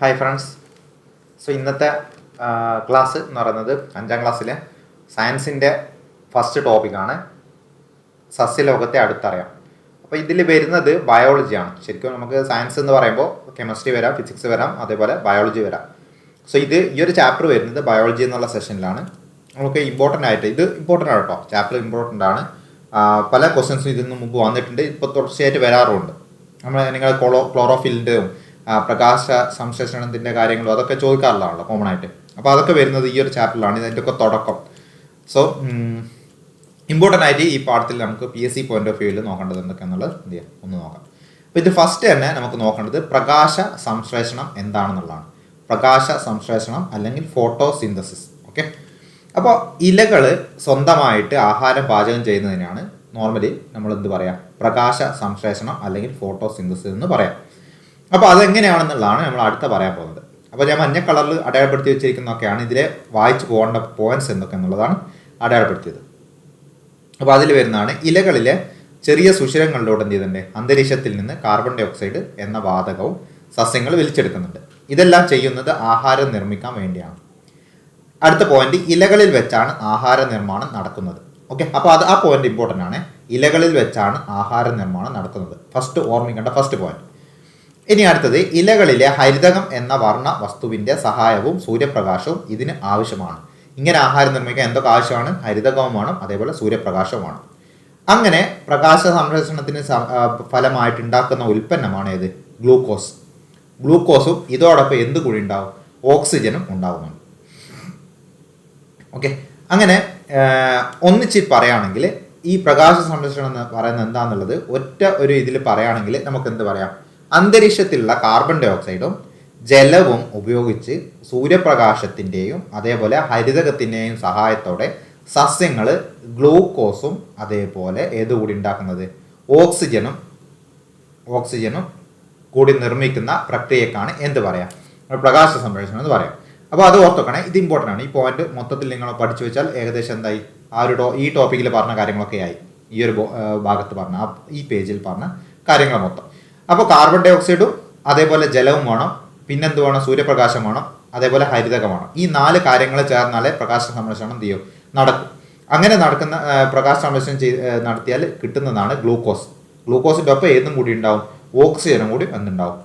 Hi friends. ഇന്നത്തെ class എന്ന് പറയുന്നത് 5ാം ക്ലാസ്സിലെ സയൻസിൻ്റെ ഫസ്റ്റ് ടോപ്പിക്കാണ്, സസ്യലോകത്തെ അടുത്തറിയാം. അപ്പോൾ ഇതിൽ വരുന്നത് ബയോളജിയാണ്. ശരിക്കും നമുക്ക് സയൻസ് എന്ന് പറയുമ്പോൾ കെമിസ്ട്രി വരാം, ഫിസിക്സ് വരാം, അതേപോലെ ബയോളജി വരാം. ഈ ഒരു ചാപ്റ്റർ വരുന്നത് ബയോളജി എന്നുള്ള സെഷനിലാണ്. നമുക്ക് ഇമ്പോർട്ടൻ്റ് ആയിട്ട് ഇത് ഇമ്പോർട്ടൻ്റ് ആണ് കേട്ടോ, ചാപ്റ്റർ ഇമ്പോർട്ടൻ്റ് ആണ്. പല ക്വസ്റ്റ്യൻസും ഇതിന് മുമ്പ് വന്നിട്ടുണ്ട്, ഇപ്പോൾ തുടർച്ചയായിട്ട് വരാറുമുണ്ട്. നിങ്ങൾ ക്ലോറോഫിലിൻ്റെയും പ്രകാശ സംശ്ലേഷണത്തിൻ്റെ കാര്യങ്ങളും അതൊക്കെ ചോദിക്കാറുള്ളതാണല്ലോ കോമൺ ആയിട്ട്. അപ്പോൾ അതൊക്കെ വരുന്നത് ഈ ഒരു ചാപ്റ്ററിലാണ്, ഇതിൻ്റെയൊക്കെ തുടക്കം. ഇമ്പോർട്ടൻ്റ് ആയിട്ട് ഈ പാഠത്തിൽ നമുക്ക് PSC പോയിന്റ് ഓഫ് വ്യൂവിൽ നോക്കേണ്ടത് എന്തൊക്കെയാണെന്നുള്ളത് എന്ത് ചെയ്യാം ഒന്ന് നോക്കാം. അപ്പോൾ ഇത് ഫസ്റ്റ് തന്നെ നമുക്ക് നോക്കേണ്ടത് പ്രകാശ സംശ്ലേഷണം എന്താണെന്നുള്ളതാണ്. പ്രകാശ സംശ്ലേഷണം അല്ലെങ്കിൽ ഫോട്ടോസിന്തസിസ്. ഓക്കെ, അപ്പോൾ ഇലകൾ സ്വന്തമായിട്ട് ആഹാരം പാചകം ചെയ്യുന്നതിനാണ് നോർമലി നമ്മൾ എന്ത് പറയാം, പ്രകാശ സംശ്ലേഷണം അല്ലെങ്കിൽ ഫോട്ടോസിന്തസിസ് എന്ന് പറയാം. അപ്പോൾ അതെങ്ങനെയാണെന്നുള്ളതാണ് നമ്മൾ അടുത്ത പറയാൻ പോകുന്നത്. അപ്പോൾ ഞാൻ മഞ്ഞ കളറിൽ അടയാളപ്പെടുത്തി വെച്ചിരിക്കുന്നതൊക്കെയാണ് ഇതിലെ വായിച്ചു പോകേണ്ട പോയിന്റ്സ് എന്തൊക്കെ എന്നുള്ളതാണ് അടയാളപ്പെടുത്തിയത്. അപ്പോൾ അതിൽ വരുന്നതാണ് ഇലകളിലെ ചെറിയ സുഷിരങ്ങളിലൂടെ എന്ത് ചെയ്തിട്ടുണ്ട്, അന്തരീക്ഷത്തിൽ നിന്ന് കാർബൺ ഡൈ ഓക്സൈഡ് എന്ന വാതകവും സസ്യങ്ങൾ വലിച്ചെടുക്കുന്നുണ്ട്. ഇതെല്ലാം ചെയ്യുന്നത് ആഹാരം നിർമ്മിക്കാൻ വേണ്ടിയാണ്. അടുത്ത പോയിന്റ്, ഇലകളിൽ വെച്ചാണ് ആഹാര നിർമ്മാണം നടക്കുന്നത്. ഓക്കെ, അപ്പോൾ ആ പോയിന്റ് ഇമ്പോർട്ടൻ്റ് ആണ്. ഇലകളിൽ വെച്ചാണ് ആഹാര നിർമ്മാണം നടത്തുന്നത്, ഫസ്റ്റ് ഓർമ്മിക്കേണ്ട ഫസ്റ്റ് പോയിന്റ്. ഇനി അടുത്തത്, ഇലകളിലെ ഹരിതകം എന്ന വർണ്ണ വസ്തുവിൻ്റെ സഹായവും സൂര്യപ്രകാശവും ഇതിന് ആവശ്യമാണ്. ഇങ്ങനെ ആഹാരം നിർമ്മിക്കാൻ എന്തൊക്കെ ആവശ്യമാണ്? ഹരിതകവും വേണം, അതേപോലെ സൂര്യപ്രകാശവും വേണം. അങ്ങനെ പ്രകാശ സംശ്ലേഷണത്തിന് ഫലമായിട്ട് ഉണ്ടാക്കുന്ന ഉൽപ്പന്നമാണ് ഏത്? ഗ്ലൂക്കോസ്. ഗ്ലൂക്കോസും ഇതോടൊപ്പം എന്ത് കൂടി ഉണ്ടാവും? ഓക്സിജനും ഉണ്ടാവുന്നുണ്ട്. ഓക്കെ, അങ്ങനെ ഒന്നിച്ച് പറയുകയാണെങ്കിൽ ഈ പ്രകാശ സംശ്ലേഷണം എന്ന് പറയുന്നത് എന്താണെന്നുള്ളത് ഒറ്റ ഒരു ഇതിൽ പറയുകയാണെങ്കിൽ നമുക്ക് എന്ത് പറയാം, അന്തരീക്ഷത്തിലുള്ള കാർബൺ ഡൈ ഓക്സൈഡും ജലവും ഉപയോഗിച്ച് സൂര്യപ്രകാശത്തിൻ്റെയും അതേപോലെ ഹരിതകത്തിൻ്റെയും സഹായത്തോടെ സസ്യങ്ങൾ ഗ്ലൂക്കോസും അതേപോലെ ഏതുകൂടി ഉണ്ടാക്കുന്നത്, ഓക്സിജനും കൂടി നിർമ്മിക്കുന്ന പ്രക്രിയക്കാണ് എന്ത് പറയാം, പ്രകാശ സംശ്ലേഷണം എന്ന് പറയാം. അപ്പോൾ അത് ഓർത്തോക്കണേ, ഇത് ഇമ്പോർട്ടൻ്റ് ആണ്. ഈ പോയിന്റ് മൊത്തത്തിൽ നിങ്ങൾ പഠിച്ചു വെച്ചാൽ ഏകദേശം എന്തായി, ഈ ടോപ്പിക്കിൽ പറഞ്ഞ കാര്യങ്ങളൊക്കെ ആയി. ഈ ഒരു ഭാഗത്ത് പറഞ്ഞ ഈ പേജിൽ പറഞ്ഞ കാര്യങ്ങൾ മൊത്തം. അപ്പോൾ കാർബൺ ഡൈ ഓക്സൈഡും അതേപോലെ ജലവും വേണം, പിന്നെന്ത് വേണം, സൂര്യപ്രകാശം വേണം, അതേപോലെ ഹരിതകം വേണം. ഈ 4 കാര്യങ്ങൾ ചേർന്നാലേ പ്രകാശ സംശ്ലേഷണം എന്ത് ചെയ്യും, നടക്കും. അങ്ങനെ നടക്കുന്ന പ്രകാശ സംശ്ലേഷണം നടത്തിയാൽ കിട്ടുന്നതാണ് ഗ്ലൂക്കോസ്. ഗ്ലൂക്കോസിൻ്റെ ഒപ്പം ഏതും കൂടി ഉണ്ടാവും, ഓക്സിജനും കൂടി എന്തുണ്ടാവും,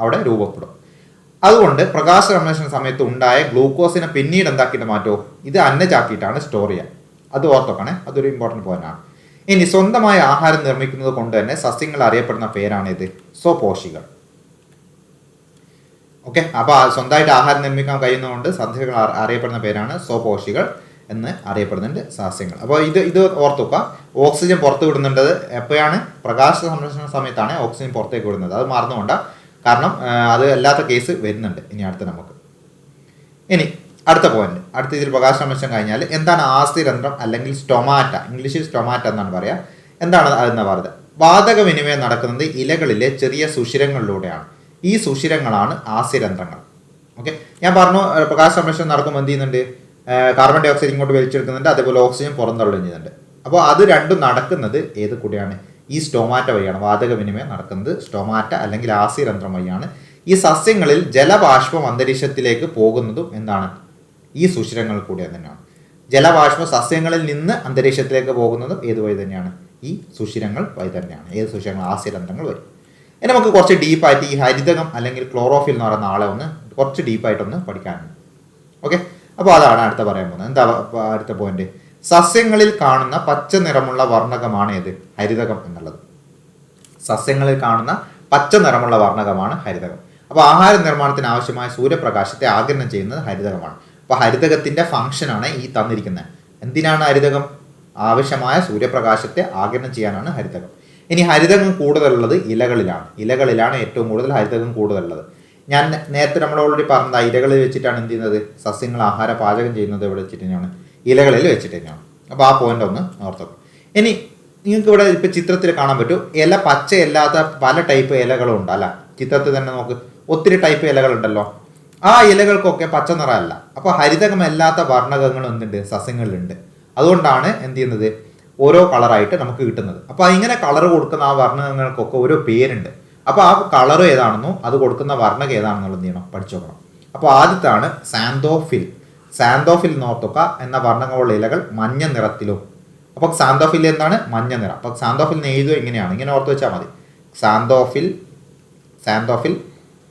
അവിടെ രൂപപ്പെടും. അതുകൊണ്ട് പ്രകാശ സംശ്ലേഷണ സമയത്ത് ഉണ്ടായ ഗ്ലൂക്കോസിനെ പിന്നീട് എന്താക്കിയിട്ട് മാറ്റുമോ, ഇത് അന്നജാക്കിയിട്ടാണ് സ്റ്റോർ ചെയ്യുക. അത് ഓർത്തോക്കണേ, അതൊരു ഇമ്പോർട്ടൻറ്റ് പോയിന്റ് ആണ്. ഇനി സ്വന്തമായ ആഹാരം നിർമ്മിക്കുന്നത് കൊണ്ട് തന്നെ സസ്യങ്ങൾ അറിയപ്പെടുന്ന പേരാണ് ഇത്, സ്വപോഷികൾ. ഓക്കെ, അപ്പോൾ സ്വന്തമായിട്ട് ആഹാരം നിർമ്മിക്കാൻ കഴിയുന്നതുകൊണ്ട് സസ്യങ്ങൾ അറിയപ്പെടുന്ന പേരാണ് സ്വപോഷികൾ എന്ന് അറിയപ്പെടുന്നുണ്ട് സസ്യങ്ങൾ. അപ്പോൾ ഇത് ഓർത്തുക. ഓക്സിജൻ പുറത്തു വിടുന്നുണ്ടത് എപ്പോഴാണ്, പ്രകാശ സംശ്ലേഷണ സമയത്താണ് ഓക്സിജൻ പുറത്തേക്ക് വിടുന്നത്. അത് മറന്നുകൊണ്ട, കാരണം അത് അല്ലാത്ത കേസ് വരുന്നുണ്ട്. ഇനി ഇനി അടുത്ത പോയിന്റ്, അടുത്ത ഇതിൽ പ്രകാശ സംശ്ലേഷണം കഴിഞ്ഞാൽ എന്താണ് ആസ്യരന്ധ്രം അല്ലെങ്കിൽ സ്റ്റൊമാറ്റ, ഇംഗ്ലീഷിൽ സ്റ്റൊമാറ്റ എന്നാണ് പറയുക. എന്താണ് അതെന്ന് പറയുന്നത്, വാതക വിനിമയം നടക്കുന്നത് ഇലകളിലെ ചെറിയ സുഷിരങ്ങളിലൂടെയാണ്. ഈ സുഷിരങ്ങളാണ് ആസ്യരന്ധ്രങ്ങൾ. ഓക്കെ, ഞാൻ പറഞ്ഞു പ്രകാശ സംശ്ലേഷണം നടക്കുമ്പോൾ എന്ത് ചെയ്യുന്നുണ്ട്, കാർബൺ ഡൈ ഓക്സൈഡ് ഇങ്ങോട്ട് വലിച്ചെടുക്കുന്നുണ്ട്, അതേപോലെ ഓക്സിജൻ പുറന്തള്ളുകയും ചെയ്യുന്നുണ്ട്. അപ്പോൾ അത് രണ്ടും നടക്കുന്നത് ഏത് കൂടിയാണ്, ഈ സ്റ്റൊമാറ്റ വഴിയാണ്. വാതക വിനിമയം നടക്കുന്നത് സ്റ്റൊമാറ്റ അല്ലെങ്കിൽ ആസ്യരന്ധ്രം വഴിയാണ്. ഈ സസ്യങ്ങളിൽ ജലബാഷ്പം അന്തരീക്ഷത്തിലേക്ക് പോകുന്നതും എന്താണ്, ഈ സുഷിരങ്ങൾ കൂടി തന്നെയാണ്. ജലബാഷ്പം സസ്യങ്ങളിൽ നിന്ന് അന്തരീക്ഷത്തിലേക്ക് പോകുന്നതും ഏത് വഴി തന്നെയാണ്, ഈ സുഷിരങ്ങൾ വഴി തന്നെയാണ്. ഏത് സുഷിരങ്ങൾ, ആസ്യരന്ധ്രങ്ങൾ വഴി. ഇനി നമുക്ക് കുറച്ച് ഡീപ്പായിട്ട് ഈ ഹരിതകം അല്ലെങ്കിൽ ക്ലോറോഫിൽ എന്ന് പറയുന്ന ആളെ കുറച്ച് ഡീപ്പായിട്ടൊന്ന് പഠിക്കാനുണ്ട്. ഓക്കെ, അപ്പോൾ അതാണ് അടുത്ത പറയാൻ പോകുന്നത്. എന്താ അടുത്ത പോയിന്റ്, സസ്യങ്ങളിൽ കാണുന്ന പച്ച നിറമുള്ള വർണ്ണകമാണ് ഏത്, ഹരിതകം എന്നുള്ളത്. സസ്യങ്ങളിൽ കാണുന്ന പച്ച നിറമുള്ള വർണ്ണകമാണ് ഹരിതകം. അപ്പോൾ ആഹാര നിർമ്മാണത്തിന് ആവശ്യമായ സൂര്യപ്രകാശത്തെ ആഗിരണം ചെയ്യുന്നത് ഹരിതകമാണ്. അപ്പോൾ ഹരിതകത്തിൻ്റെ ഫംഗ്ഷനാണ് ഈ തന്നിരിക്കുന്നത്. എന്തിനാണ് ഹരിതകം, ആവശ്യമായ സൂര്യപ്രകാശത്തെ ആഗിരണം ചെയ്യാനാണ് ഹരിതകം. ഇനി ഹരിതകം കൂടുതലുള്ളത് ഇലകളിലാണ് ഏറ്റവും കൂടുതൽ ഹരിതകം കൂടുതലുള്ളത്. ഞാൻ നേരത്തെ നമ്മൾ ഓൾറെഡി പറഞ്ഞത് ഇലകളിൽ വെച്ചിട്ടാണ് എന്ത് ചെയ്യുന്നത്, സസ്യങ്ങൾ ആഹാര പാചകം ചെയ്യുന്നത് എവിടെ വെച്ചിട്ട് തന്നെയാണ്, ഇലകളിൽ വെച്ചിട്ട് തന്നെയാണ്. അപ്പോൾ ആ പോയിന്റ് ഒന്ന് ഓർത്തോക്കും. ഇനി നിങ്ങൾക്ക് ഇവിടെ ഇപ്പോൾ ചിത്രത്തിൽ കാണാൻ പറ്റും, ഇല പച്ചയല്ലാത്ത പല ടൈപ്പ് ഇലകളും ഉണ്ട് അല്ല. ചിത്രത്തിൽ തന്നെ നോക്ക്, ഒത്തിരി ടൈപ്പ് ഇലകളുണ്ടല്ലോ. ആ ഇലകൾക്കൊക്കെ പച്ച നിറമല്ല. അപ്പോൾ ഹരിതകമല്ലാത്ത വർണ്ണകങ്ങൾ എന്തുണ്ട്, സസ്യങ്ങളിലുണ്ട്. അതുകൊണ്ടാണ് എന്ത് ചെയ്യുന്നത്, ഓരോ കളറായിട്ട് നമുക്ക് കിട്ടുന്നത്. അപ്പോൾ ഇങ്ങനെ കളർ കൊടുക്കുന്ന ആ വർണ്ണകങ്ങൾക്കൊക്കെ ഓരോ പേരുണ്ട്. അപ്പോൾ ആ കളർ ഏതാണെന്നോ അത് കൊടുക്കുന്ന വർണ്ണക ഏതാണെന്നുള്ളത് എന്ത് ചെയ്യണം പഠിച്ചു നോക്കണം. അപ്പോൾ ആദ്യത്താണ് സാന്തോഫിൽ. സാന്തോഫിൽ എന്ന് ഓർത്തുക എന്ന വർണ്ണങ്ങളുള്ള ഇലകൾ മഞ്ഞ നിറത്തിലും. അപ്പോൾ സാന്തോഫിൽ എന്താണ്? മഞ്ഞ നിറം. അപ്പോൾ സാന്തോഫിൽ എഴുതുക ഇങ്ങനെയാണ്, ഇങ്ങനെ ഓർത്ത് വെച്ചാൽ മതി. സാന്തോഫിൽ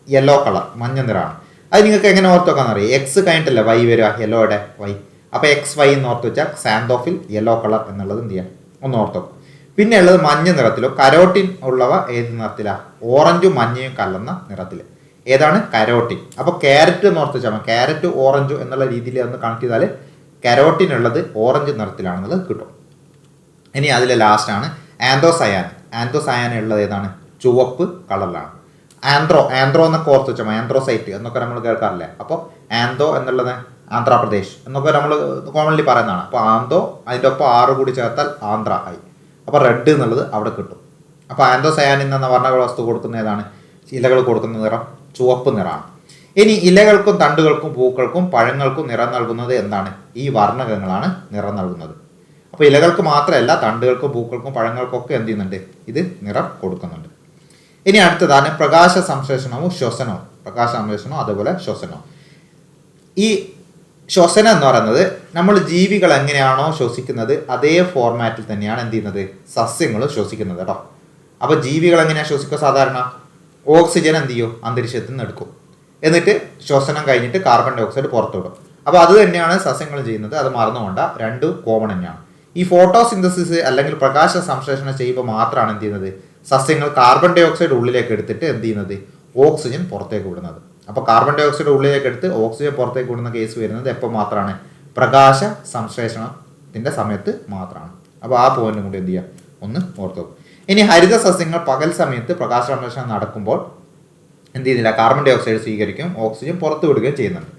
യെല്ലോ കളർ, മഞ്ഞ നിറമാണ്. അത് നിങ്ങൾക്ക് എങ്ങനെ ഓർത്ത് വെക്കാമെന്നറിയാം, എക്സ് കഴിഞ്ഞിട്ടല്ല വൈ വരിക, യെല്ലോയുടെ വൈ. അപ്പോൾ എക്സ് വൈ എന്ന് ഓർത്ത് വെച്ചാൽ സാന്തോഫിൽ യെല്ലോ കളർ എന്നുള്ളത് എന്ത് ചെയ്യാം ഒന്ന് ഓർത്ത് വെക്കും. പിന്നെ ഉള്ളത് മഞ്ഞ നിറത്തിലോ കരോട്ടിൻ ഉള്ളവ ഏത് നിറത്തിലാണ്? ഓറഞ്ചും മഞ്ഞയും കലർന്ന നിറത്തിൽ. ഏതാണ്? കരോട്ടിൻ. അപ്പോൾ ക്യാരറ്റ് എന്ന് ഓർത്ത് വെച്ചാൽ ക്യാരറ്റ് ഓറഞ്ച് എന്നുള്ള രീതിയിൽ ഒന്ന് കണക്ട് ചെയ്താൽ കരോട്ടിൻ ഉള്ളത് ഓറഞ്ച് നിറത്തിലാണെന്നുള്ളത് കിട്ടും. ഇനി അതിലെ ലാസ്റ്റാണ് ആൻതോസയാൻ. ആൻതോസയാൻ ഉള്ളത് ഏതാണ്? ചുവപ്പ് കളറിലാണ്. ആന്ത്രോ എന്നൊക്കെ ഓർത്ത് വെച്ചാൽ ആന്ത്രോസൈറ്റ് എന്നൊക്കെ നമ്മൾ കേൾക്കാറില്ലേ. അപ്പോൾ ആന്തോ എന്നുള്ളത് ആന്ധ്രാപ്രദേശ് എന്നൊക്കെ നമ്മൾ കോമൺലി പറയുന്നതാണ്. അപ്പോൾ ആന്തോ അതിൻ്റെ ഒപ്പം 6 കൂടി ചേർത്താൽ ആന്ധ്ര ആയി. അപ്പോൾ റെഡ് എന്നുള്ളത് അവിടെ കിട്ടും. അപ്പോൾ ആന്തോസയാനിൻ എന്ന വർണ്ണക വസ്തു കൊടുക്കുന്ന ഏതാണ്? ഇലകൾ കൊടുക്കുന്ന നിറം ചുവപ്പ് നിറമാണ്. ഇനി ഇലകൾക്കും തണ്ടുകൾക്കും പൂക്കൾക്കും പഴങ്ങൾക്കും നിറം നൽകുന്നത് എന്താണ്? ഈ വർണ്ണകങ്ങളാണ് നിറം നൽകുന്നത്. അപ്പോൾ ഇലകൾക്ക് മാത്രമല്ല തണ്ടുകൾക്കും പൂക്കൾക്കും പഴങ്ങൾക്കും ഒക്കെ എന്ത് ചെയ്യുന്നുണ്ട്? ഇത് നിറം കൊടുക്കുന്നുണ്ട്. ഇനി അടുത്തതാണ് പ്രകാശ സംശ്ലേഷണവും ശ്വസനവും. പ്രകാശ സംശ്ലേഷണവും അതുപോലെ ശ്വസനവും. ഈ ശ്വസനം എന്ന് പറയുന്നത് നമ്മൾ ജീവികൾ എങ്ങനെയാണോ ശ്വസിക്കുന്നത് അതേ ഫോർമാറ്റിൽ തന്നെയാണ് എന്ത് ചെയ്യുന്നത്? സസ്യങ്ങൾ ശ്വസിക്കുന്നത് കേട്ടോ. അപ്പോൾ ജീവികൾ എങ്ങനെയാണ് ശ്വസിക്കുക? സാധാരണ ഓക്സിജൻ എന്ത് ചെയ്യും? അന്തരീക്ഷത്തിൽ നിന്ന് എടുക്കും. എന്നിട്ട് ശ്വസനം കഴിഞ്ഞിട്ട് കാർബൺ ഡൈ ഓക്സൈഡ് പുറത്തുവിടും. അപ്പോൾ അത് തന്നെയാണ് സസ്യങ്ങൾ ചെയ്യുന്നത്. അത് മറന്നുകൊണ്ട രണ്ടും കോമൺ തന്നെയാണ്. ഈ ഫോട്ടോസിന്തസിസ് അല്ലെങ്കിൽ പ്രകാശ സംശ്ലേഷണം ചെയ്യുമ്പോൾ മാത്രമാണ് എന്ത് ചെയ്യുന്നത്? സസ്യങ്ങൾ കാർബൺ ഡൈ ഓക്സൈഡ് ഉള്ളിലേക്ക് എടുത്തിട്ട് എന്ത് ചെയ്യുന്നത്? ഓക്സിജൻ പുറത്തേക്ക് വിടുന്നത്. അപ്പോൾ കാർബൺ ഡൈ ഓക്സൈഡ് ഉള്ളിലേക്ക് എടുത്ത് ഓക്സിജൻ പുറത്തേക്ക് വിടുന്ന കേസ് വരുന്നത് എപ്പോൾ മാത്രമാണ്? പ്രകാശ സംശ്ലേഷണത്തിൻ്റെ സമയത്ത് മാത്രമാണ്. അപ്പോൾ ആ പോയിന്റും കൂടി എന്ത് ചെയ്യുക ഒന്ന് ഓർത്ത് വെക്കും. ഇനി ഹരിത സസ്യങ്ങൾ പകൽ സമയത്ത് പ്രകാശ സംശ്ലേഷണം നടക്കുമ്പോൾ എന്ത് ചെയ്യുന്നില്ല? കാർബൺ ഡൈ ഓക്സൈഡ് സ്വീകരിക്കും, ഓക്സിജൻ പുറത്തു വിടുകയും ചെയ്യുന്നുണ്ട്.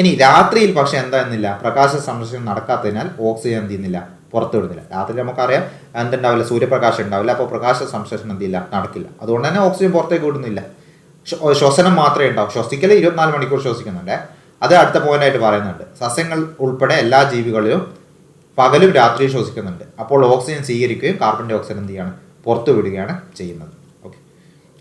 ഇനി രാത്രിയിൽ പക്ഷേ എന്തായിരുന്നില്ല? പ്രകാശ സംശ്ലേഷണം നടക്കാത്തതിനാൽ ഓക്സിജൻ എന്ത് ചെയ്യുന്നില്ല? പുറത്തു വിടുന്നില്ല. രാത്രി നമുക്കറിയാം എന്തുണ്ടാവില്ല? സൂര്യപ്രകാശം ഉണ്ടാവില്ല. അപ്പോൾ പ്രകാശ സംശ്ലേഷണം എന്തില്ല? നടക്കില്ല. അതുകൊണ്ട് തന്നെ ഓക്സിജൻ പുറത്തേക്ക് വിടുന്നില്ല. ശ്വസനം മാത്രമേ ഉണ്ടാവും. ശ്വസിക്കൽ 24 മണിക്കൂർ ശ്വസിക്കുന്നുണ്ട്. അത് അടുത്ത പോയിന്റായിട്ട് പറയുന്നുണ്ട്. സസ്യങ്ങൾ ഉൾപ്പെടെ എല്ലാ ജീവികളിലും പകലും രാത്രിയും ശ്വസിക്കുന്നുണ്ട്. അപ്പോൾ ഓക്സിജൻ സ്വീകരിക്കുകയും കാർബൺ ഡൈ ഓക്സൈഡ് എന്ത് ചെയ്യാണ്? പുറത്തു വിടുകയാണ് ചെയ്യുന്നത്. ഓക്കെ,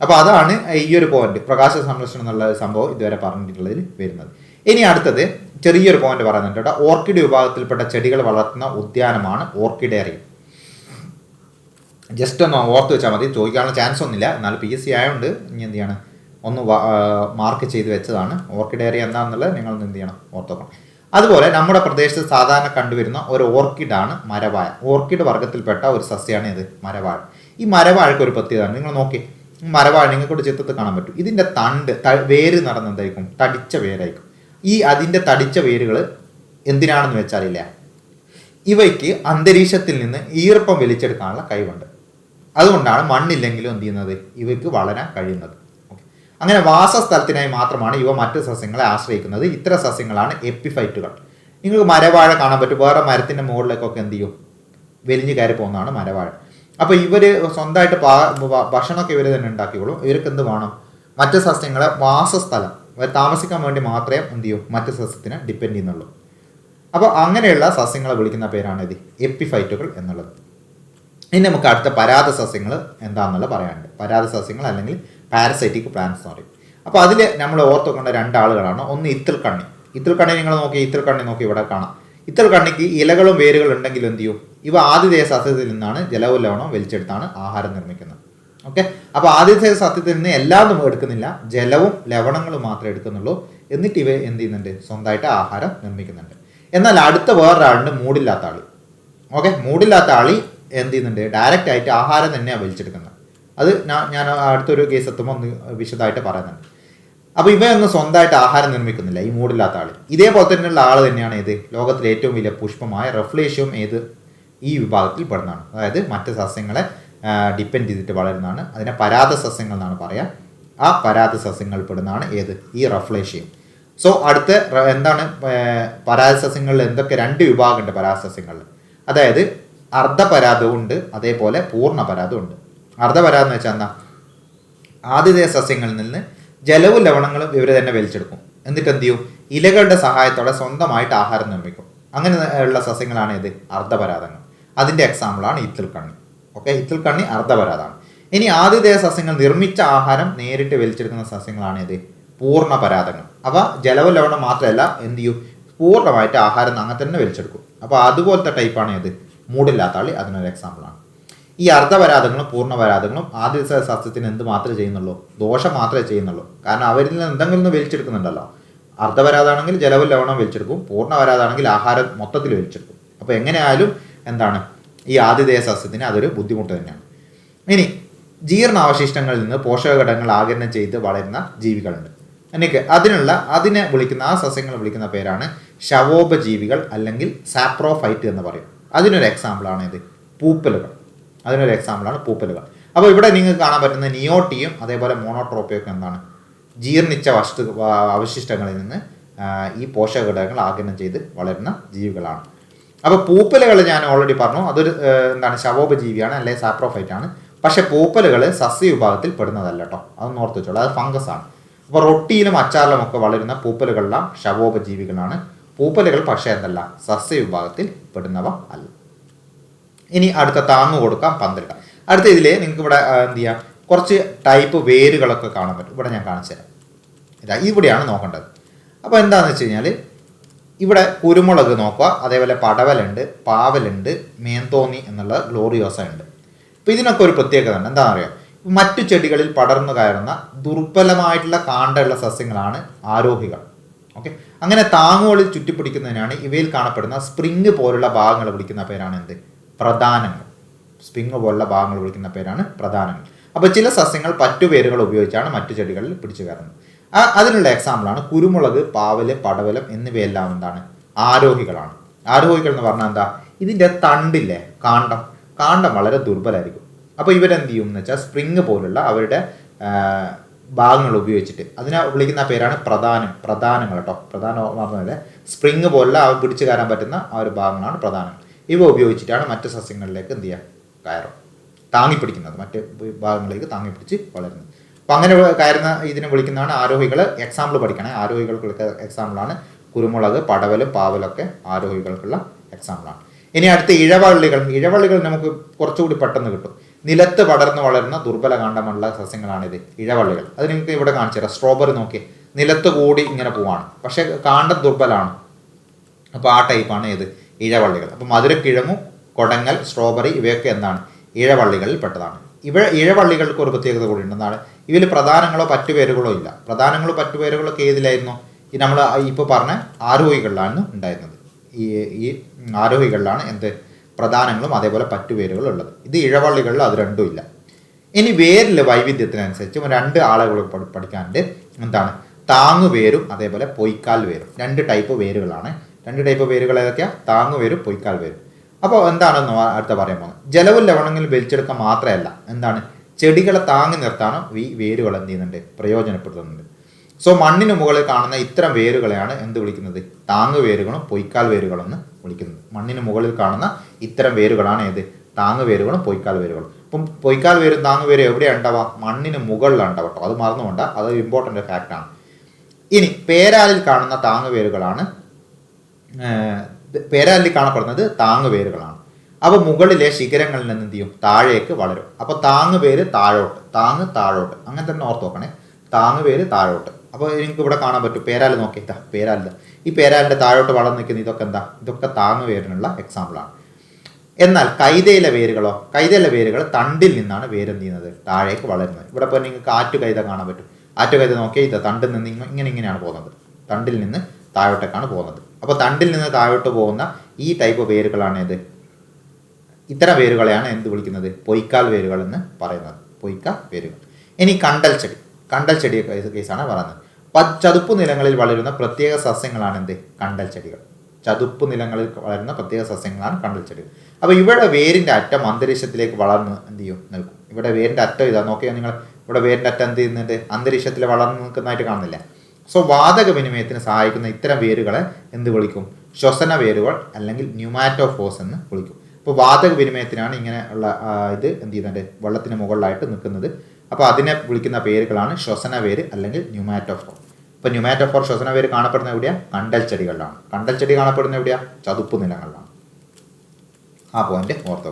അപ്പോൾ അതാണ് ഈ ഒരു പോയിന്റ്, പ്രകാശ സംരക്ഷണം എന്നുള്ള സംഭവം ഇതുവരെ പറഞ്ഞിട്ടുള്ളതിൽ വരുന്നത്. ഇനി അടുത്തത് ചെറിയൊരു പോയിന്റ് പറയുന്നുണ്ട് കേട്ടോ. ഓർക്കിഡ് വിഭാഗത്തിൽപ്പെട്ട ചെടികൾ വളർത്തുന്ന ഉദ്യാനമാണ് ഓർക്കിഡേറിയം. ജസ്റ്റ് ഒന്ന് ഓർത്ത് വെച്ചാൽ മതി, ചോദിക്കാനുള്ള ചാൻസ് ഒന്നുമില്ല. എന്നാൽ PSC ആയതുകൊണ്ട് ഇനി എന്ത് ചെയ്യണം ഒന്ന് മാർക്ക് ചെയ്ത് വെച്ചതാണ്. ഓർക്കിഡേറിയം എന്താണെന്നുള്ളത് നിങ്ങൾ എന്ത് ചെയ്യണം? ഓർത്ത് വെക്കണം. അതുപോലെ നമ്മുടെ പ്രദേശത്ത് സാധാരണ കണ്ടുവരുന്ന ഒരു ഓർക്കിഡാണ് മരവാഴ. ഓർക്കിഡ് വർഗ്ഗത്തിൽപ്പെട്ട ഒരു സസ്യമാണ് ഇത് മരവാഴ. ഈ മരവാഴയ്ക്ക് ഒരു പ്രത്യേകതയാണ്. നിങ്ങൾ നോക്കി, മരവാഴ നിങ്ങൾക്കൊരു ചിത്രത്തിൽ കാണാൻ പറ്റും. ഇതിൻ്റെ വേര് നടന്ന എന്തായിരിക്കും? തടിച്ച വേരായിരിക്കും. ഈ അതിൻ്റെ തടിച്ച വേരുകൾ എന്തിനാണെന്ന് വെച്ചാലില്ല, ഇവയ്ക്ക് അന്തരീക്ഷത്തിൽ നിന്ന് ഈർപ്പം വലിച്ചെടുക്കാനുള്ള കഴിവുണ്ട്. അതുകൊണ്ടാണ് മണ്ണില്ലെങ്കിലും എന്ത് ചെയ്യുന്നത്? ഇവയ്ക്ക് വളരാൻ കഴിയുന്നത്. അങ്ങനെ വാസസ്ഥലത്തിനായി മാത്രമാണ് ഇവ മറ്റ് സസ്യങ്ങളെ ആശ്രയിക്കുന്നത്. ഇത്തരം സസ്യങ്ങളാണ് എപ്പിഫൈറ്റുകൾ. നിങ്ങൾക്ക് മരവാഴ കാണാൻ പറ്റും. വേറെ മരത്തിൻ്റെ മുകളിലേക്കൊക്കെ എന്ത് ചെയ്യും? വലിഞ്ഞു കയറി പോകുന്നതാണ് മരവാഴ. അപ്പോൾ ഇവർ സ്വന്തമായിട്ട് ഭക്ഷണമൊക്കെ ഇവർ തന്നെ ഉണ്ടാക്കിക്കോളും. ഇവർക്ക് എന്ത് വേണം? മറ്റ് സസ്യങ്ങളെ വാസസ്ഥലം താമസിക്കാൻ വേണ്ടി മാത്രമേ എന്ത് ചെയ്യും? മറ്റ് സസ്യത്തിനെ ഡിപ്പെൻഡ് ചെയ്യുന്നുള്ളൂ. അപ്പോൾ അങ്ങനെയുള്ള സസ്യങ്ങളെ വിളിക്കുന്ന പേരാണ് ഇത് എപ്പിഫൈറ്റുകൾ എന്നുള്ളത്. ഇനി നമുക്ക് അടുത്ത പരാത സസ്യങ്ങൾ എന്താണെന്നുള്ള പറയാനുണ്ട്. പരാത സസ്യങ്ങൾ അല്ലെങ്കിൽ പാരസൈറ്റിക് പ്ലാന്റ്സ് എന്ന് പറയും. അപ്പോൾ അതിൽ നമ്മൾ ഓർത്ത് വെക്കേണ്ട 2 ആളുകളാണ്. ഒന്ന് ഇത്തിൽക്കണ്ണി. ഇത്തിൽക്കണ്ണി നിങ്ങൾ നോക്കി, ഇത്തിൽക്കണ്ണി നോക്കി ഇവിടെ കാണാം. ഇത്തിൽക്കണ്ണിക്ക് ഇലകളും വേരുകളും ഉണ്ടെങ്കിൽ എന്ത് ചെയ്യും? ഇവ ആതിഥേയ സസ്യത്തിൽ നിന്നാണ് ജലവും ലവണവും വലിച്ചെടുത്താണ് ആഹാരം നിർമ്മിക്കുന്നത്. ഓക്കെ, അപ്പോൾ ആതിഥേയ സസ്യത്തിൽ നിന്ന് എല്ലാം എടുക്കുന്നില്ല, ജലവും ലവണങ്ങളും മാത്രമേ എടുക്കുന്നുള്ളൂ. എന്നിട്ട് ഇവ എന്ത് ചെയ്യുന്നുണ്ട്? സ്വന്തമായിട്ട് ആഹാരം നിർമ്മിക്കുന്നുണ്ട്. എന്നാൽ അടുത്ത വേറൊരാളുണ്ട്, മൂടില്ലാത്ത ആളി. ഓക്കെ, മൂടില്ലാത്ത ആളി എന്ത് ചെയ്യുന്നുണ്ട്? ഡയറക്റ്റ് ആയിട്ട് ആഹാരം തന്നെയാണ് വലിച്ചെടുക്കുന്നത്. അത് ഞാൻ അടുത്തൊരു കേസ് എത്തുമ്പോൾ ഒന്ന് വിശദമായിട്ട് പറയുന്നുണ്ട്. അപ്പോൾ ഇവയൊന്നും സ്വന്തമായിട്ട് ആഹാരം നിർമ്മിക്കുന്നില്ല ഈ മൂടില്ലാത്ത ആൾ. ഇതേപോലെ തന്നെയുള്ള ആൾ തന്നെയാണ് ഇത് ലോകത്തിലെ ഏറ്റവും വലിയ പുഷ്പമായ റഫ്ലേഷ്യം ഏത് ഈ വിഭാഗത്തിൽ പെടുന്നതാണ്. അതായത് മറ്റ് സസ്യങ്ങളെ ഡിപ്പെൻഡ് ചെയ്തിട്ട് വളരുന്നതാണ്. അതിനെ പരാത സസ്യങ്ങൾ എന്നാണ് പറയുക. ആ പരാത സസ്യങ്ങൾ പെടുന്നതാണ് ഏത്? ഈ റഫ്ലേഷ്യം. സോ അടുത്ത എന്താണ് പരാത സസ്യങ്ങളിൽ എന്തൊക്കെ 2 വിഭാഗമുണ്ട് പരാത സസ്യങ്ങളിൽ. അതായത് അർദ്ധപരാതവും ഉണ്ട്, അതേപോലെ പൂർണ്ണ പരാതവും ഉണ്ട്. അർദ്ധപരാതം എന്ന് വെച്ചാൽ എന്താ? ആതിഥേയ സസ്യങ്ങളിൽ നിന്ന് ജലവും ലവണങ്ങളും ഇവർ തന്നെ വലിച്ചെടുക്കും. എന്നിട്ട് എന്ത് ചെയ്യും? ഇലകളുടെ സഹായത്തോടെ സ്വന്തമായിട്ട് ആഹാരം നിർമ്മിക്കും. അങ്ങനെ ഉള്ള സസ്യങ്ങളാണ് ഇത് അർദ്ധപരാതങ്ങൾ. അതിൻ്റെ എക്സാമ്പിളാണ് ഇത്തിൽക്കണ്ണി. ഓക്കെ, ഇത്തിൽക്കണ്ണി അർദ്ധപരാതമാണ്. ഇനി ആതിഥേയ സസ്യങ്ങൾ നിർമ്മിച്ച ആഹാരം നേരിട്ട് വലിച്ചെടുക്കുന്ന സസ്യങ്ങളാണ് ഇത് പൂർണ്ണപരാതങ്ങൾ. അവ ജലവും ലവണം മാത്രമല്ല എന്ത് ചെയ്യും, പൂർണ്ണമായിട്ട് ആഹാരം അങ്ങനെ തന്നെ വലിച്ചെടുക്കും. അപ്പോൾ അതുപോലത്തെ ടൈപ്പാണ് ഇത് മൂടില്ലാത്താളി, അതിനൊരു എക്സാമ്പിളാണ്. ഈ അർദ്ധപരാതങ്ങളും പൂർണ്ണപരാതങ്ങളും ആതിഥേയ സസ്യത്തിന് എന്ത് മാത്രമേ ചെയ്യുന്നുള്ളൂ, ദോഷം മാത്രമേ ചെയ്യുന്നുള്ളൂ. കാരണം അവരിൽ നിന്ന് എന്തെങ്കിലും ഒന്ന് വലിച്ചെടുക്കുന്നുണ്ടല്ലോ. അർദ്ധപരാതാണെങ്കിൽ ജലവും ലവണം വലിച്ചെടുക്കും, പൂർണ്ണപരാതാണെങ്കിൽ ആഹാരം മൊത്തത്തിൽ വലിച്ചെടുക്കും. അപ്പോൾ എങ്ങനെയായാലും എന്താണ്, ഈ ആതിഥേയ സസ്യത്തിന് അതൊരു ബുദ്ധിമുട്ട് തന്നെയാണ്. ഇനി ജീർണാവശിഷ്ടങ്ങളിൽ നിന്ന് പോഷകഘടകങ്ങൾ ആഗിരണം ചെയ്ത് വളരുന്ന ജീവികളുണ്ട്. എനിക്ക് അതിനെ വിളിക്കുന്ന ആ സസ്യങ്ങളെ വിളിക്കുന്ന പേരാണ് ശവോപജീവികൾ അല്ലെങ്കിൽ സാപ്രോഫൈറ്റ് എന്ന് പറയും. അതിനൊരു എക്സാമ്പിളാണ് ഇത് പൂപ്പലുകൾ. അപ്പോൾ ഇവിടെ നിങ്ങൾക്ക് കാണാൻ പറ്റുന്ന നിയോട്ടിയും അതേപോലെ മോണോട്രോപ്പിയൊക്കെ എന്താണ്, ജീർണിച്ച അവശിഷ്ടങ്ങളിൽ നിന്ന് ഈ പോഷകഘടകങ്ങൾ ആഗിരണം ചെയ്ത് വളരുന്ന ജീവികളാണ്. അപ്പോൾ പൂപ്പലുകൾ ഞാൻ ഓൾറെഡി പറഞ്ഞു, അതൊരു എന്താണ്, ശവോപജീവിയാണ് അല്ലെങ്കിൽ സാപ്രോഫൈറ്റ് ആണ്. പക്ഷെ പൂപ്പലുകൾ സസ്യ വിഭാഗത്തിൽ പെടുന്നതല്ല കേട്ടോ, അതൊന്ന് ഓർത്ത് വെച്ചോളൂ, അത് ഫംഗസ് ആണ്. അപ്പോൾ റൊട്ടിയിലും അച്ചാറിലും ഒക്കെ വളരുന്ന പൂപ്പലുകളെല്ലാം ശവോപജീവികളാണ്. പൂപ്പലുകൾ പക്ഷേ എന്തല്ല, സസ്യ വിഭാഗത്തിൽ പെടുന്നവ അല്ല. ഇനി അടുത്ത താങ്ങ് കൊടുക്കാം, പന്തലിടാം. അടുത്ത ഇതിൽ നിങ്ങൾക്ക് ഇവിടെ എന്ത് ചെയ്യാം, കുറച്ച് ടൈപ്പ് വേരുകളൊക്കെ കാണാൻ പറ്റും. ഇവിടെ ഞാൻ കാണിച്ചു തരാം. ഇവിടെയാണ് നോക്കേണ്ടത്. അപ്പോൾ എന്താണെന്ന് വെച്ച് കഴിഞ്ഞാൽ ഇവിടെ കുരുമുളക് നോക്കുക, അതേപോലെ പടവലുണ്ട്, പാവലുണ്ട്, മേന്തോന്നി എന്നുള്ള ഗ്ലോറിയോസ ഉണ്ട്. അപ്പോൾ ഇതിനൊക്കെ ഒരു പ്രത്യേകത ഉണ്ട്. എന്താണെന്ന് അറിയാം, മറ്റു ചെടികളിൽ പടർന്നു കയറുന്ന ദുർബലമായിട്ടുള്ള കാണ്ടമുള്ള സസ്യങ്ങളാണ് ആരോഹികൾ. ഓക്കെ, അങ്ങനെ താങ്ങുകളിൽ ചുറ്റിപ്പിടിക്കുന്നതിനാണ് ഇവയിൽ കാണപ്പെടുന്ന സ്പ്രിങ് പോലുള്ള ഭാഗങ്ങൾ വിളിക്കുന്ന പേരാണ് എന്ത്, പ്രധാനങ്ങൾ. സ്പ്രിങ് പോലുള്ള ഭാഗങ്ങൾ വിളിക്കുന്ന പേരാണ് പ്രധാനങ്ങൾ. അപ്പോൾ ചില സസ്യങ്ങൾ പറ്റുപേരുകൾ ഉപയോഗിച്ചാണ് മറ്റു ചെടികളിൽ പിടിച്ചു കയറുന്നത്. അതിനുള്ള എക്സാമ്പിളാണ് കുരുമുളക്, പാവല്, പടവലം എന്നിവയെല്ലാം എന്താണ്, ആരോഹികളാണ്. ആരോഹികൾ എന്ന് പറഞ്ഞാൽ എന്താ, ഇതിൻ്റെ തണ്ടില്ലേ, കാണ്ടം വളരെ ദുർബലമായിരിക്കും. അപ്പോൾ ഇവരെന്ത് ചെയ്യും എന്ന് വെച്ചാൽ സ്പ്രിങ് പോലുള്ള അവരുടെ ഭാഗങ്ങൾ ഉപയോഗിച്ചിട്ട് അതിനെ വിളിക്കുന്ന പേരാണ് പ്രധാനങ്ങൾ കേട്ടോ. പ്രധാനം പറഞ്ഞതല്ലേ, സ്പ്രിങ് പോലുള്ള പിടിച്ചു കയറാൻ പറ്റുന്ന ആ ഒരു ഭാഗങ്ങളാണ് പ്രധാനങ്ങൾ. ഇവ ഉപയോഗിച്ചിട്ടാണ് മറ്റ് സസ്യങ്ങളിലേക്ക് എന്ത് ചെയ്യുക, കയറും, താങ്ങിപ്പിടിക്കുന്നത്, മറ്റ് ഭാഗങ്ങളിലേക്ക് താങ്ങിപ്പിടിച്ച് വളരുന്നത്. അപ്പോൾ അങ്ങനെ കയറുന്ന ഇതിനെ വിളിക്കുന്നതാണ് ആരോഹികൾ. എക്സാമ്പിൾ പഠിക്കണേ, ആരോഹികൾക്കുള്ള എക്സാമ്പിളാണ് കുരുമുളക്, പടവലും, പാവലൊക്കെ ആരോഹികൾക്കുള്ള എക്സാമ്പിളാണ്. ഇനി അടുത്ത ഇഴവള്ളികൾ നമുക്ക് കുറച്ചുകൂടി പെട്ടെന്ന് കിട്ടും. നിലത്ത് പടർന്ന് വളരുന്ന ദുർബല കാണ്ഡമുള്ള സസ്യങ്ങളാണിത്, ഇഴവള്ളികൾ. അത് നിങ്ങൾക്ക് ഇവിടെ കാണിച്ചു തരാം. സ്ട്രോബെറി നോക്കി, നിലത്ത് കൂടി ഇങ്ങനെ പോവാണ്, പക്ഷേ കാണ്ഡം ദുർബലമാണ്. അപ്പോൾ ആ ടൈപ്പാണ് ഏത്, ഇഴവള്ളികൾ. അപ്പോൾ മധുരക്കിഴങ്ങു, കൊടങ്ങൽ, സ്ട്രോബെറി ഇവയൊക്കെ എന്താണ്, ഇഴവള്ളികളിൽ പെട്ടതാണ്. ഇഴവള്ളികൾക്ക് ഒരു പ്രത്യേകത കൂടി ഉണ്ട്. എന്താണ്, ഇവയിൽ പ്രധാനങ്ങളോ പറ്റുപേരുകളോ ഇല്ല. പ്രധാനങ്ങളോ പറ്റുപേരുകളൊക്കെ ഏതിലായിരുന്നു, ഈ നമ്മൾ ഇപ്പോൾ പറഞ്ഞ ആരോഹികളിലാണ് ഉണ്ടായിരുന്നത്. ഈ ആരോഹികളിലാണ് എന്ത്, പ്രധാനങ്ങളും അതേപോലെ പറ്റുപേരുകളും ഉള്ളത്. ഇത് ഇഴവള്ളികളിൽ അത് രണ്ടും ഇല്ല. ഇനി വേരിൽ വൈവിധ്യത്തിനനുസരിച്ച് രണ്ട് ആളുകൾ പഠിക്കാനുണ്ട്. എന്താണ്, താങ്ങുവേരും അതേപോലെ പൊയ്ക്കാൽ വേരും. രണ്ട് ടൈപ്പ് വേരുകളാണ്. രണ്ട് ടൈപ്പ് വേരുകൾ ഏതൊക്കെയാണ്, താങ്ങുവേരും പൊയ്ക്കാൽ വേരും. അപ്പോൾ എന്താണെന്ന് അടുത്ത പറയാൻ പോകുന്നത്, ജലവും ലവണങ്ങളും വലിച്ചെടുക്കാൻ മാത്രമല്ല, എന്താണ്, ചെടികളെ താങ്ങി നിർത്താനും ഈ വേരുകൾ എന്ത് ചെയ്യുന്നുണ്ട്, പ്രയോജനപ്പെടുത്തുന്നുണ്ട്. സോ മണ്ണിന് മുകളിൽ കാണുന്ന ഇത്തരം വേരുകളെയാണ് എന്ത് വിളിക്കുന്നത്, താങ്ങുവേരുകളും പൊയ്ക്കാൽ വേരുകളെന്ന് വിളിക്കുന്നത്. മണ്ണിന് മുകളിൽ കാണുന്ന ഇത്തരം വേരുകളാണ് ഏത്, താങ്ങുവേരുകളും പൊയ്ക്കാൽ വേരുകളും. അപ്പം പൊയ്ക്കാൽ വേരും താങ്ങുവേരും എവിടെയാണ് ഉണ്ടാവുക, മണ്ണിന് മുകളിലാണ് ഉണ്ടാവുക കേട്ടോ. അത് മറന്നുകൊണ്ട, അത് ഇമ്പോർട്ടൻ്റ് ഫാക്റ്റാണ്. ഇനി പേരാലിൽ കാണുന്ന താങ്ങുവേരുകളാണ്, പേരാലിൽ കാണപ്പെടുന്നത് താങ്ങുവേരുകളാണ്. അപ്പോൾ മുകളിലെ ശിഖരങ്ങളിൽ നിന്ന് എന്ത് ചെയ്യും, താഴേക്ക് വളരും. അപ്പോൾ താങ്ങുവേര് താഴോട്ട്, താഴോട്ട്, അങ്ങനെ തന്നെ ഓർത്ത് നോക്കണേ, താങ്ങുവേര് താഴോട്ട്. അപ്പോൾ എനിക്ക് ഇവിടെ കാണാൻ പറ്റും, പേരാല് നോക്കിയിട്ടാ, പേരാലിൽ ഈ പേരാലിൻ്റെ താഴോട്ട് വളർന്നു നിൽക്കുന്ന ഇതൊക്കെ എന്താ, ഇതൊക്കെ താങ്ങുവേരിനുള്ള എക്സാമ്പിളാണ്. എന്നാൽ കൈതയിലെ വേരുകൾ തണ്ടിൽ നിന്നാണ് വേരെന്ത് ചെയ്യുന്നത്, താഴേക്ക് വളരുന്നത്. ഇവിടെ ഇപ്പോൾ നിങ്ങൾക്ക് ആറ്റുകൈത കാണാൻ പറ്റും. ആറ്റുകൈത നോക്കിയാൽ ഇത് തണ്ടിൽ നിന്ന് ഇങ്ങനെയാണ് പോകുന്നത്, തണ്ടിൽ നിന്ന് താഴോട്ടേക്കാണ് പോകുന്നത്. അപ്പോൾ തണ്ടിൽ നിന്ന് താഴോട്ട് പോകുന്ന ഈ ടൈപ്പ് വേരുകളാണ് ഇത്, ഇത്തരം വേരുകളെയാണ് എന്ത് വിളിക്കുന്നത്, പൊയ്ക്കാൽ വേരുകൾ എന്ന് പറയുന്നത്, പൊയ്ക്കാൽ വേരുകൾ. ഇനി കണ്ടൽ ചെടി കേസാണ് പറയുന്നത്. ചതുപ്പ് നിലങ്ങളിൽ വളരുന്ന പ്രത്യേക സസ്യങ്ങളാണ് എന്ത്, കണ്ടൽ ചെടികൾ. ചതുപ്പ് നിലങ്ങളിൽ വളരുന്ന പ്രത്യേക സസ്യങ്ങളാണ് കണ്ടൽ ചെടികൾ. അപ്പോൾ ഇവിടെ വേരിൻ്റെ അറ്റം അന്തരീക്ഷത്തിലേക്ക് വളർന്ന് എന്ത് ചെയ്യും, നിൽക്കും. ഇവിടെ വേരിൻ്റെ അറ്റം ഇതാ നോക്കിയാൽ നിങ്ങൾ, ഇവിടെ വേരിൻ്റെ അറ്റം എന്ത് ചെയ്യുന്നുണ്ട്, അന്തരീക്ഷത്തിൽ വളർന്ന് നിൽക്കുന്നതായിട്ട് കാണുന്നില്ല. സോ വാതക വിനിമയത്തിന് സഹായിക്കുന്ന ഇത്തരം വേരുകളെ എന്ത് വിളിക്കും, ശ്വസന വേരുകൾ അല്ലെങ്കിൽ ന്യൂമാറ്റോഫോസ് എന്ന് വിളിക്കും. അപ്പോൾ വാതക വിനിമയത്തിനാണ് ഇങ്ങനെ ഉള്ള ഇത് എന്ത് ചെയ്യുന്നുണ്ട്, വെള്ളത്തിന് മുകളിലായിട്ട് നിൽക്കുന്നത്. അപ്പോൾ അതിനെ വിളിക്കുന്ന പേരുകളാണ് ശ്വസന വേര് അല്ലെങ്കിൽ ന്യൂമാറ്റോഫോർ. ഇപ്പോൾ ന്യൂമാറ്റോഫോർ ശ്വസന വേര് കാണപ്പെടുന്ന എവിടെയാണ്, കണ്ടൽ ചെടികളിലാണ്. കണ്ടൽ ചെടി കാണപ്പെടുന്ന എവിടെയാണ്, ചതുപ്പ് നിലങ്ങളിലാണ്. ആ പോയിന്റ് ഓർത്തോ.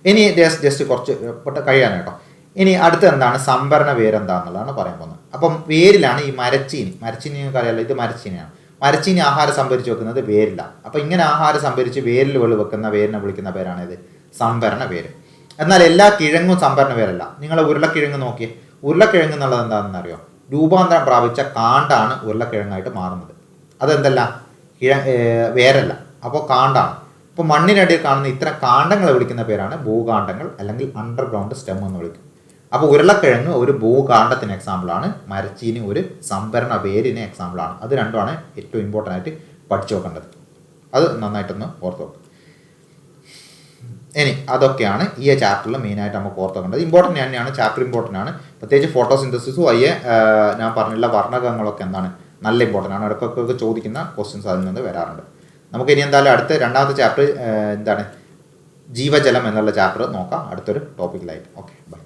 ഇനി ജസ്റ്റ് കുറച്ച് കഴിയാൻ കേട്ടോ. ഇനി അടുത്ത എന്താണ് സംഭരണ വേര് എന്താണെന്നുള്ളതാണ് പറയാൻ പോകുന്നത്. അപ്പം വേരിലാണ് ഈ മരച്ചീനി നിങ്ങൾക്ക് അറിയാലോ, ഇത് മരച്ചീനിയാണ്. മരച്ചീനി ആഹാരം സംഭരിച്ച് വെക്കുന്നത് വേരില്ല. അപ്പോൾ ഇങ്ങനെ ആഹാരം സംഭരിച്ച് വേരിൽ വെക്കുന്ന വേരിനെ വിളിക്കുന്ന പേരാണ് ഇത് സംഭരണ വേര്. എന്നാൽ എല്ലാ കിഴങ്ങും സംഭരണ വേരല്ല. നിങ്ങൾ ഉരുളക്കിഴങ്ങ് നോക്കിയേ, ഉരുളക്കിഴങ്ങ് എന്നുള്ളത് എന്താണെന്ന് അറിയോ? രൂപാന്തരം പ്രാപിച്ച കാണ്ടാണ് ഉരുളക്കിഴങ്ങായിട്ട് മാറുന്നത്. അതെന്തല്ല, വേരല്ല, അപ്പോൾ കാണ്ടാണ്. അപ്പോൾ മണ്ണിനടിയിൽ കാണുന്ന ഇത്തരം കാണ്ടങ്ങളെ വിളിക്കുന്ന പേരാണ് ഭൂകാണ്ഡങ്ങൾ അല്ലെങ്കിൽ അണ്ടർഗ്രൗണ്ട് സ്റ്റെം എന്ന് വിളിക്കും. അപ്പോൾ ഉരുളക്കിഴങ്ങ് ഒരു ഭൂകാണ്ഡത്തിന് എക്സാമ്പിളാണ്, മരച്ചീനി ഒരു സംഭരണ വേരിന് എക്സാമ്പിളാണ്. അത് രണ്ടുമാണ് ഏറ്റവും ഇമ്പോർട്ടൻ്റ് ആയിട്ട് പഠിച്ചു വെക്കേണ്ടത്. അത് നന്നായിട്ടൊന്ന് ഓർത്ത് വെക്കും. ഇനി അതൊക്കെയാണ് ഈ ചാപ്റ്ററിൽ മെയിനായിട്ട് നമുക്ക് ഓർത്ത് വെക്കേണ്ടത്. ഇമ്പോർട്ടൻ്റ് തന്നെയാണ്, ചാപ്റ്റർ ഇമ്പോർട്ടൻ്റ് ആണ്. പ്രത്യേകിച്ച് ഫോട്ടോസിന്തസിസും ഞാൻ പറഞ്ഞിട്ടുള്ള വർണ്ണകങ്ങളൊക്കെ എന്താണ് നല്ല ഇമ്പോർട്ടൻ്റ് ആണ്. ഇടയ്ക്കൊക്കെ ചോദിക്കുന്ന ക്വസ്റ്റ്യൻസ് അതിൽ നിന്ന് വരാറുണ്ട്. നമുക്ക് ഇനി എന്തായാലും അടുത്ത രണ്ടാമത്തെ ചാപ്റ്റർ എന്താണ് ജീവജലം എന്നുള്ള ചാപ്റ്റർ നോക്കാം അടുത്തൊരു ടോപ്പിക്കിലായിട്ട്. Okay, by.